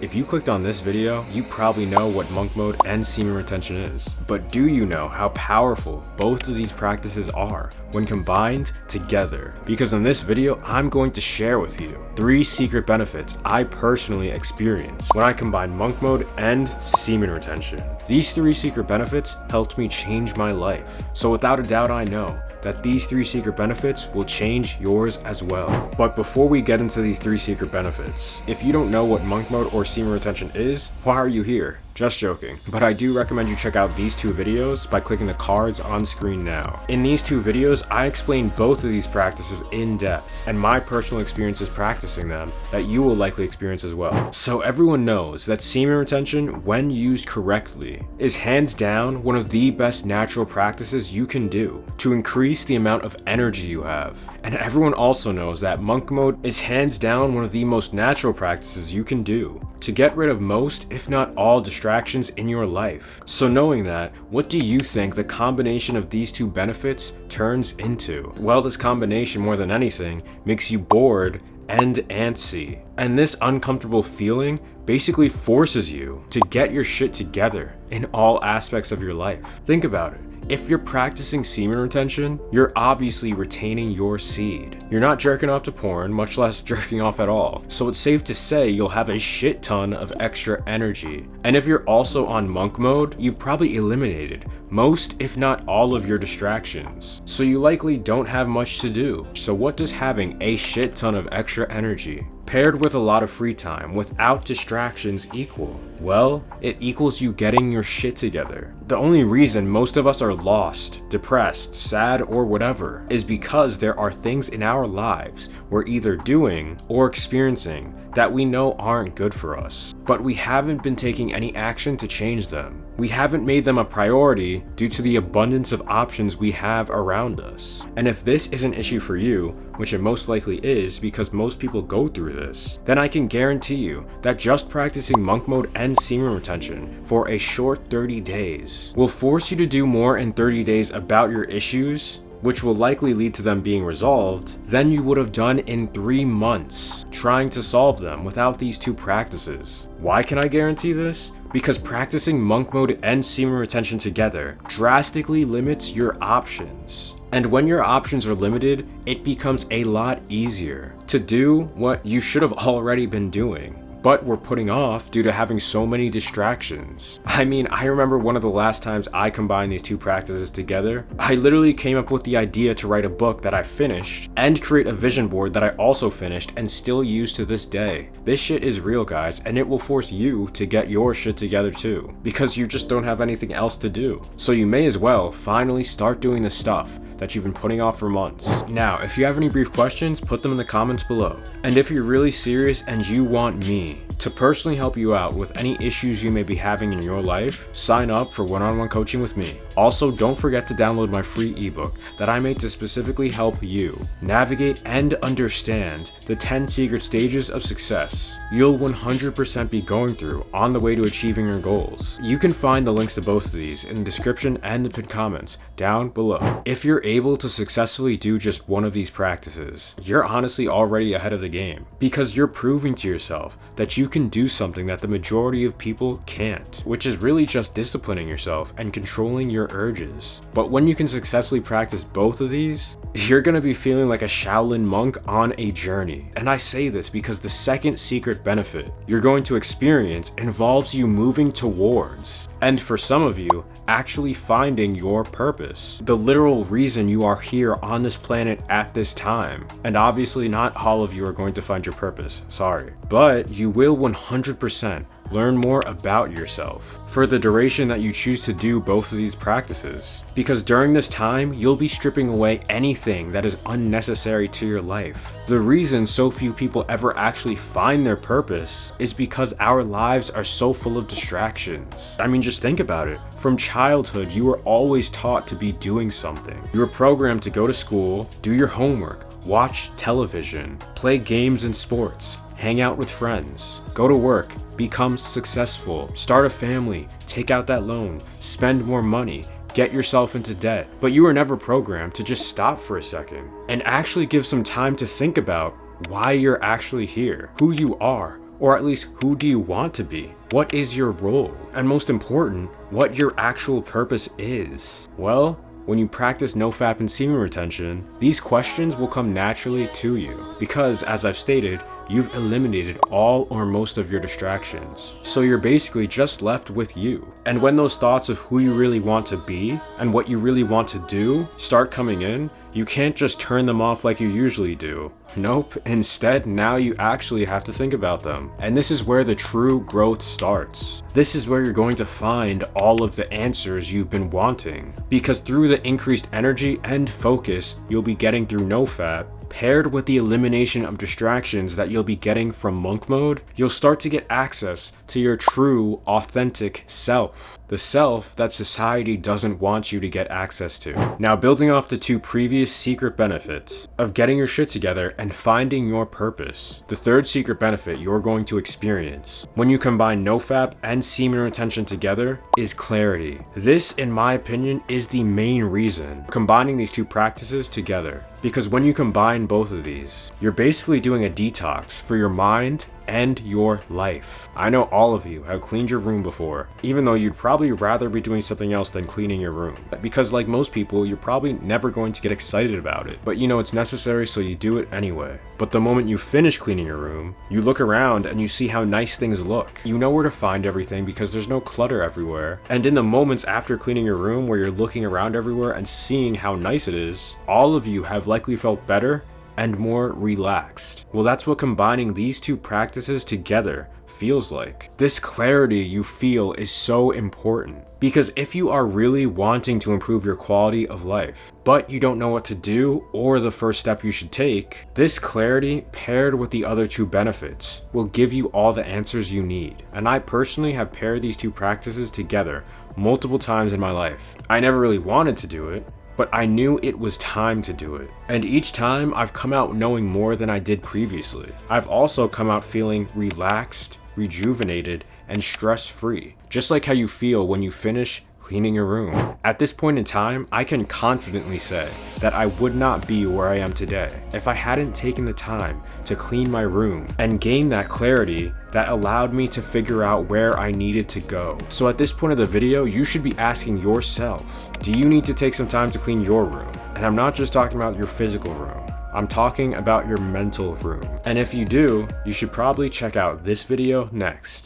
If you clicked on this video, you probably know what monk mode and semen retention is. But do you know how powerful both of these practices are when combined together? Because in this video, I'm going to share with you 3 secret benefits I personally experienced when I combined monk mode and semen retention. These 3 secret benefits helped me change my life. So without a doubt, I know that these 3 secret benefits will change yours as well. But before we get into these 3 secret benefits, if you don't know what monk mode or semen retention is, why are you here? Just joking. But I do recommend you check out these 2 videos by clicking the cards on screen now. In these 2 videos, I explain both of these practices in depth and my personal experiences practicing them that you will likely experience as well. So everyone knows that semen retention, when used correctly, is hands down one of the best natural practices you can do to increase the amount of energy you have. And everyone also knows that monk mode is hands down one of the most natural practices you can do to get rid of most, if not all, distractions in your life. So knowing that, what do you think the combination of these 2 benefits turns into? Well, this combination, more than anything, makes you bored and antsy. And this uncomfortable feeling basically forces you to get your shit together in all aspects of your life. Think about it. If you're practicing semen retention, you're obviously retaining your seed. You're not jerking off to porn, much less jerking off at all. So it's safe to say you'll have a shit ton of extra energy. And if you're also on monk mode, you've probably eliminated most, if not all, of your distractions. So you likely don't have much to do. So what does having a shit ton of extra energy paired with a lot of free time without distractions equal? Well, it equals you getting your shit together. The only reason most of us are lost, depressed, sad, or whatever is because there are things in our lives we're either doing or experiencing that we know aren't good for us, but we haven't been taking any action to change them. We haven't made them a priority due to the abundance of options we have around us. And if this is an issue for you, which it most likely is because most people go through this, then I can guarantee you that just practicing monk mode and semen retention for a short 30 days will force you to do more in 30 days about your issues, which will likely lead to them being resolved, than you would have done in 3 months trying to solve them without these 2 practices. Why can I guarantee this? Because practicing monk mode and semen retention together drastically limits your options. And when your options are limited, it becomes a lot easier to do what you should have already been doing, but we're putting off due to having so many distractions. I mean, I remember one of the last times I combined these 2 practices together, I literally came up with the idea to write a book that I finished and create a vision board that I also finished and still use to this day. This shit is real, guys, and it will force you to get your shit together too, because you just don't have anything else to do. So you may as well finally start doing the stuff that you've been putting off for months. Now, if you have any brief questions, put them in the comments below. And if you're really serious and you want me to personally help you out with any issues you may be having in your life, sign up for one-on-one coaching with me. Also, don't forget to download my free ebook that I made to specifically help you navigate and understand the 10 secret stages of success you'll 100% be going through on the way to achieving your goals. You can find the links to both of these in the description and the pinned comments down below. If you're able to successfully do just one of these practices, you're honestly already ahead of the game, because you're proving to yourself that you can do something that the majority of people can't, which is really just disciplining yourself and controlling your urges. But when you can successfully practice both of these, you're gonna be feeling like a Shaolin monk on a journey. And I say this because the second secret benefit you're going to experience involves you moving towards, and for some of you, actually finding your purpose, the literal reason you are here on this planet at this time. And obviously not all of you are going to find your purpose, sorry, but you will 100% learn more about yourself for the duration that you choose to do both of these practices. Because during this time, you'll be stripping away anything that is unnecessary to your life. The reason so few people ever actually find their purpose is because our lives are so full of distractions. I mean, just think about it. From childhood, you were always taught to be doing something. You were programmed to go to school, do your homework, watch television, play games and sports, hang out with friends, go to work, become successful, start a family, take out that loan, spend more money, get yourself into debt. But you were never programmed to just stop for a second and actually give some time to think about why you're actually here, who you are, Or at least, who do you want to be? What is your role? And most important, what your actual purpose is? Well, when you practice nofap and semen retention, these questions will come naturally to you because, as I've stated, you've eliminated all or most of your distractions. So you're basically just left with you. And when those thoughts of who you really want to be and what you really want to do start coming in, you can't just turn them off like you usually do. Nope, instead now you actually have to think about them. And this is where the true growth starts. This is where you're going to find all of the answers you've been wanting. Because through the increased energy and focus you'll be getting through nofap, paired with the elimination of distractions that you'll be getting from monk mode, you'll start to get access to your true, authentic self. The self that society doesn't want you to get access to. Now, building off the two previous secret benefits of getting your shit together and finding your purpose, the third secret benefit you're going to experience when you combine nofap and semen retention together is clarity. This, in my opinion, is the main reason combining these two practices together. Because when you combine both of these, you're basically doing a detox for your mind and your life. I know all of you have cleaned your room before, even though you'd probably rather be doing something else than cleaning your room. Because like most people, you're probably never going to get excited about it, but you know it's necessary, so you do it anyway. But the moment you finish cleaning your room, you look around and you see how nice things look. You know where to find everything because there's no clutter everywhere. And in the moments after cleaning your room where you're looking around everywhere and seeing how nice it is, all of you have likely felt better and more relaxed. Well, that's what combining these two practices together feels like. This clarity you feel is so important because if you are really wanting to improve your quality of life, but you don't know what to do or the first step you should take, this clarity paired with the other two benefits will give you all the answers you need. And I personally have paired these two practices together multiple times in my life. I never really wanted to do it, but I knew it was time to do it. And each time I've come out knowing more than I did previously. I've also come out feeling relaxed, rejuvenated, and stress-free. Just like how you feel when you finish cleaning your room. At this point in time, I can confidently say that I would not be where I am today if I hadn't taken the time to clean my room and gain that clarity that allowed me to figure out where I needed to go. So at this point of the video, you should be asking yourself, do you need to take some time to clean your room? And I'm not just talking about your physical room. I'm talking about your mental room. And if you do, you should probably check out this video next.